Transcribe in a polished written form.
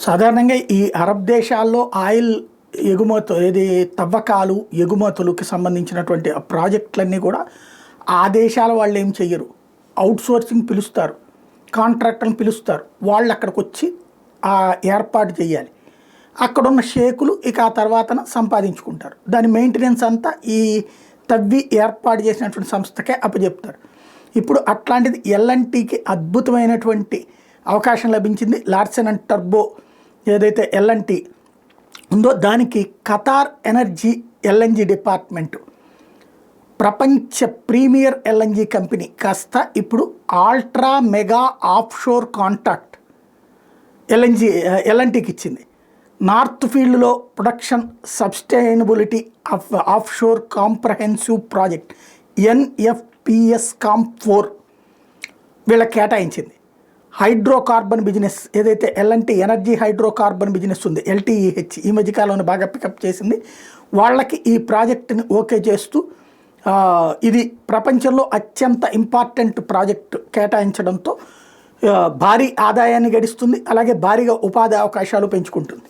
సాధారణంగా ఈ అరబ్ దేశాల్లో ఆయిల్ తవ్వకాలు ఎగుమతులకి సంబంధించినటువంటి ఆ ప్రాజెక్టులన్నీ కూడా ఆ దేశాల వాళ్ళు ఏం చెయ్యరు. అవుట్సోర్సింగ్ పిలుస్తారు, కాంట్రాక్టర్ని పిలుస్తారు, వాళ్ళు అక్కడికి వచ్చి ఏర్పాటు చేయాలి. అక్కడున్న షేకులు ఇక ఆ తర్వాతన సంపాదించుకుంటారు. దాని మెయింటెనెన్స్ అంతా ఈ తవ్వి ఏర్పాటు చేసినటువంటి సంస్థకే అప్పచెప్తారు. ఇప్పుడు అట్లాంటిది ఎల్ఎన్టీకి అద్భుతమైనటువంటి అవకాశం లభించింది. లార్సెన్ అండ్ టర్బో ఏదైతే ఎల్ఎన్టీ ఉందో దానికి ఖతార్ ఎనర్జీ ఎల్ఎన్జీ డిపార్ట్మెంటు ప్రపంచ ప్రీమియర్ ఎల్ఎన్జీ కంపెనీ కాస్త ఇప్పుడు ఆల్ట్రా మెగా ఆఫ్షోర్ కాంట్రాక్ట్ ఎల్ఎన్టీకి ఇచ్చింది. నార్త్ ఫీల్డ్లో production sustainability offshore comprehensive project NFPS comp four వీళ్ళకి కేటాయించింది. హైడ్రోకార్బన్ బిజినెస్ ఏదైతే ఎల్ఎన్టీ ఎనర్జీ హైడ్రోకార్బన్ బిజినెస్ ఉంది, ఎల్టీఈహెచ్, ఈ మధ్యకాలంలో బాగా పికప్ చేసింది. వాళ్ళకి ఈ ప్రాజెక్టుని ఓకే చేస్తూ ఇది ప్రపంచంలో అత్యంత ఇంపార్టెంట్ ప్రాజెక్టు కేటాయించడంతో భారీ ఆదాయాన్ని గడిస్తుంది, అలాగే భారీగా ఉపాధి అవకాశాలు పెంచుకుంటుంది.